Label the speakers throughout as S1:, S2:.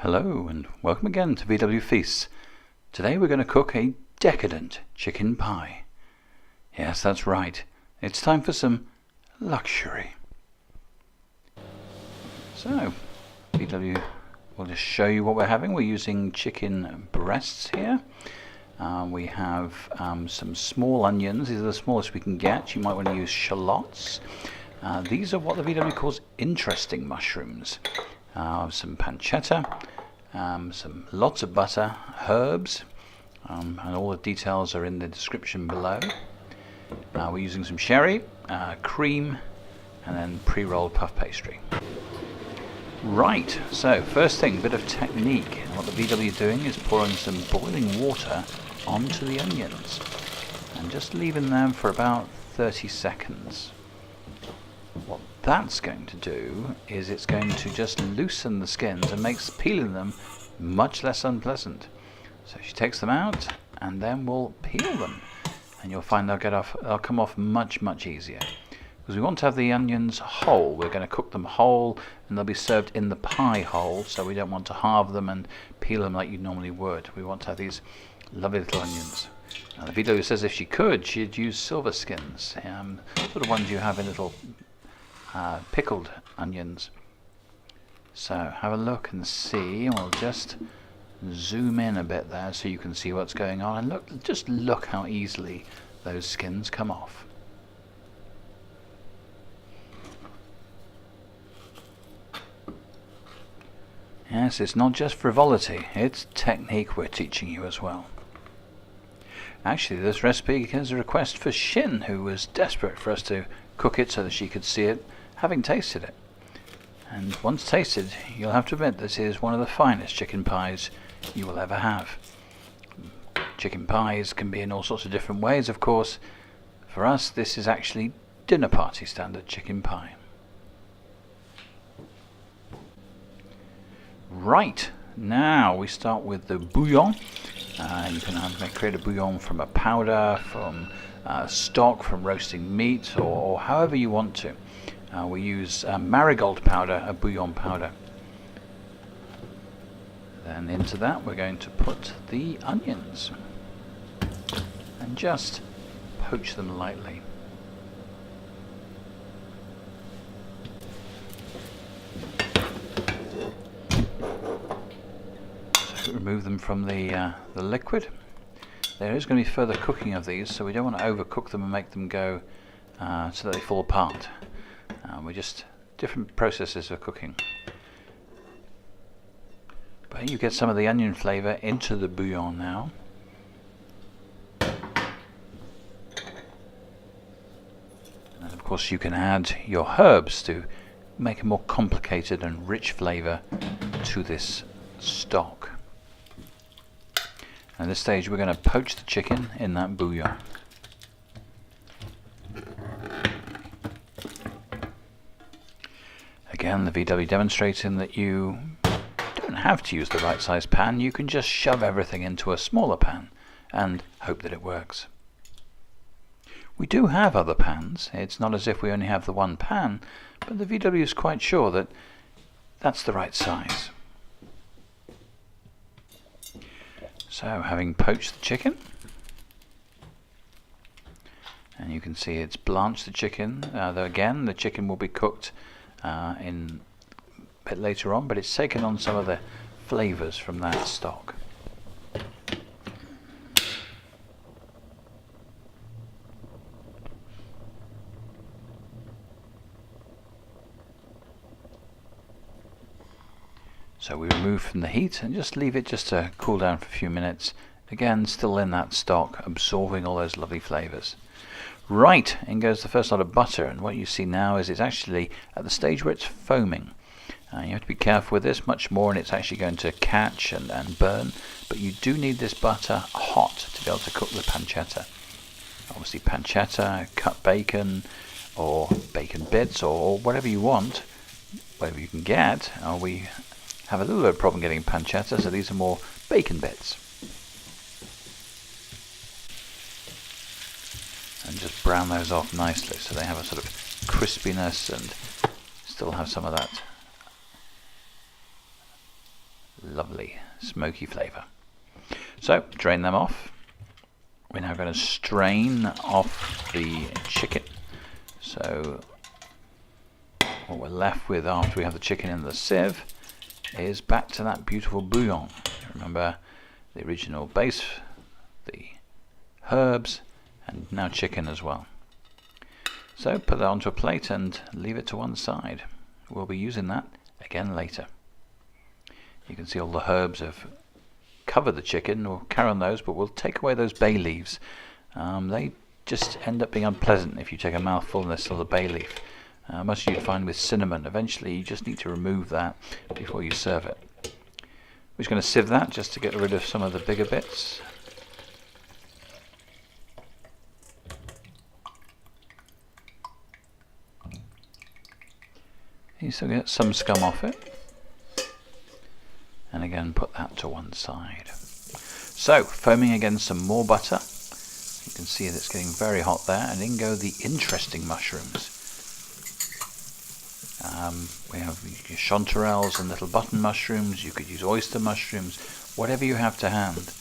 S1: Hello and welcome again to VW Feasts. Today we're going to cook a decadent chicken pie. Yes, that's right. It's time for some luxury. So, VW will just show you what we're having. We're using chicken breasts here. We have some small onions. These are the smallest we can get. You might want to use shallots. These are what the VW calls interesting mushrooms. Some pancetta, some lots of butter, herbs, and all the details are in the description below. We're using some sherry, cream, and then pre-rolled puff pastry. Right, so first thing, bit of technique. And what the VW are doing is pouring some boiling water onto the onions and just leaving them for about 30 seconds. What that's going to do is it's going to just loosen the skins and makes peeling them much less unpleasant. So she takes them out and then we'll peel them, and you'll find they'll come off much easier. Because we want to have the onions whole. We're going to cook them whole and they'll be served in the pie whole, so we don't want to halve them and peel them like you normally would. We want to have these lovely little onions. Now the video says if she could, she'd use silver skins, sort of ones you have in little pickled onions. So have a look and see. We'll just zoom in a bit there so you can see what's going on, and just look how easily those skins come off. Yes, it's not just frivolity, it's technique we're teaching you as well. Actually, this recipe is a request for Shin, who was desperate for us to cook it so that she could see it, having tasted it. And once tasted, you'll have to admit this is one of the finest chicken pies you will ever have. Chicken pies can be in all sorts of different ways, of course. For us, this is actually dinner party standard chicken pie. Right, now we start with the bouillon. You can create a bouillon from a powder, from stock, from roasting meat, or however you want to. We use marigold powder, a bouillon powder. Then into that we're going to put the onions and just poach them lightly. So remove them from the liquid. There is going to be further cooking of these, so we don't want to overcook them and make them go so that they fall apart. We're just different processes of cooking. But you get some of the onion flavour into the bouillon now. And of course you can add your herbs to make a more complicated and rich flavour to this stock. And at this stage we're going to poach the chicken in that bouillon. Again, the VW demonstrating that you don't have to use the right size pan. You can just shove everything into a smaller pan and hope that it works. We do have other pans. It's not as if we only have the one pan, but the VW is quite sure that that's the right size. So, having poached the chicken, and you can see it's blanched the chicken, though again the chicken will be cooked in a bit later on, but it's taken on some of the flavours from that stock. So we remove from the heat and just leave it just to cool down for a few minutes. Again, still in that stock, absorbing all those lovely flavours. Right, in goes the first lot of butter, and what you see now is it's actually at the stage where it's foaming. You have to be careful with this, much more and it's actually going to catch and burn, but you do need this butter hot to be able to cook the pancetta. Obviously pancetta, cut bacon, or bacon bits, or whatever you want, whatever you can get. We have a little bit of problem getting pancetta, so these are more bacon bits. And just brown those off nicely so they have a sort of crispiness and still have some of that lovely smoky flavour. So drain them off. We're now going to strain off the chicken. So what we're left with after we have the chicken in the sieve is back to that beautiful bouillon. Remember the original base, the herbs, and now chicken as well. So put that onto a plate and leave it to one side. We'll be using that again later. You can see all the herbs have covered the chicken. We'll carry on those, but we'll take away those bay leaves. They just end up being unpleasant if you take a mouthful and there's still a bay leaf. Much as you'd find with cinnamon, eventually you just need to remove that before you serve it. We're just going to sieve that just to get rid of some of the bigger bits. You still get some scum off it. And again, put that to one side. So, foaming again some more butter. You can see that it's getting very hot there, and in go the interesting mushrooms. We have your chanterelles and little button mushrooms. You could use oyster mushrooms, whatever you have to hand.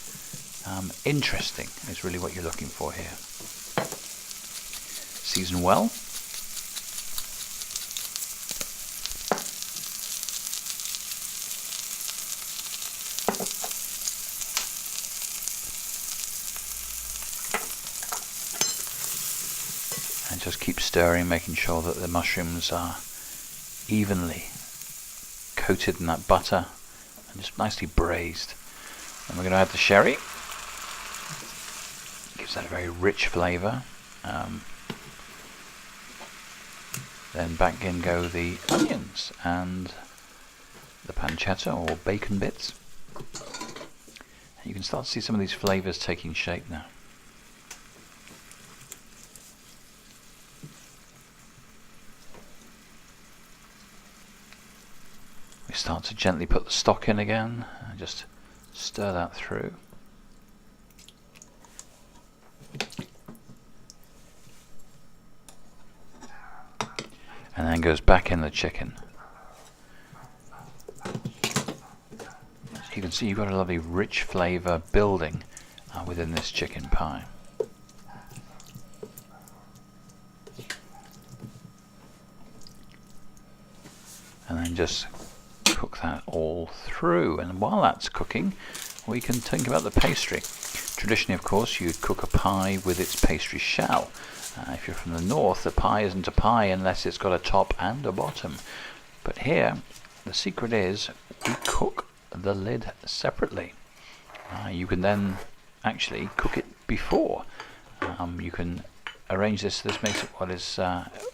S1: Interesting is really what you're looking for here. Season well. And just keep stirring, making sure that the mushrooms are evenly coated in that butter and just nicely braised. And we're going to add the sherry. Gives that a very rich flavour. Then back in go the onions and the pancetta or bacon bits. And you can start to see some of these flavours taking shape now. We start to gently put the stock in again and just stir that through. And then goes back in the chicken. So you can see you've got a lovely rich flavour building within this chicken pie. And then just cook that all through, and while that's cooking we can think about the pastry. Traditionally, of course, you'd cook a pie with its pastry shell. If you're from the north, a pie isn't a pie unless it's got a top and a bottom. But here the secret is we cook the lid separately. You can then actually cook it before. You can arrange this. This makes it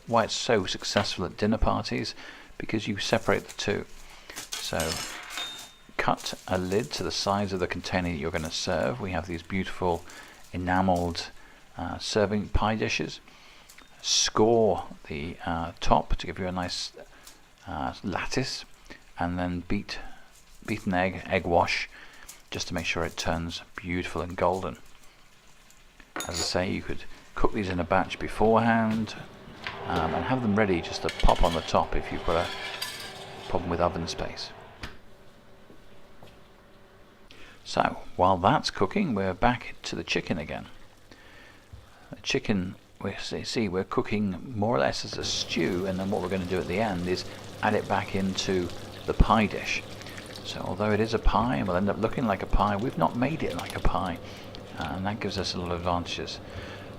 S1: why it's so successful at dinner parties, because you separate the two. So cut a lid to the size of the container that you're going to serve. We have these beautiful enamelled serving pie dishes. Score the top to give you a nice lattice, and then beaten egg wash, just to make sure it turns beautiful and golden. As I say, you could cook these in a batch beforehand and have them ready just to pop on the top if you've got a problem with oven space. So while that's cooking, we're back to the chicken again. The chicken, we're cooking more or less as a stew, and then what we're going to do at the end is add it back into the pie dish. So although it is a pie and will end up looking like a pie, we've not made it like a pie, and that gives us a lot of advantages.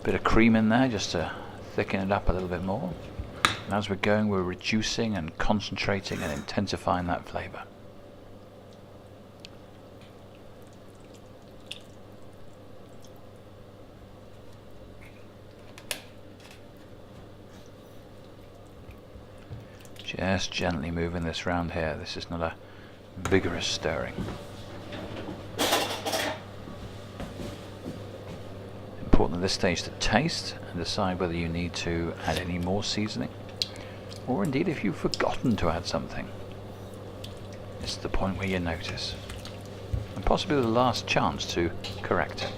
S1: A bit of cream in there just to thicken it up a little bit more. And as we're going, we're reducing and concentrating and intensifying that flavour. Just gently moving this round here. This is not a vigorous stirring. Important at this stage to taste and decide whether you need to add any more seasoning, or indeed if you've forgotten to add something. This is the point where you notice, and possibly the last chance to correct it.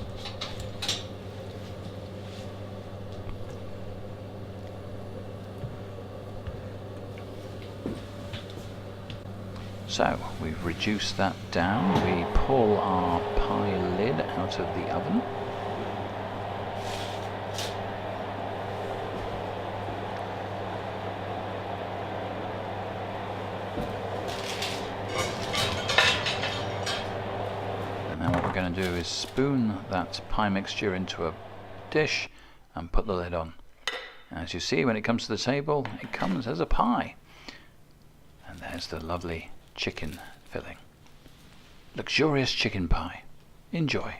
S1: So we've reduced that down. We pull our pie lid out of the oven. And then what we're going to do is spoon that pie mixture into a dish and put the lid on. As you see, when it comes to the table, it comes as a pie. And there's the lovely chicken filling. Luxurious chicken pie. Enjoy.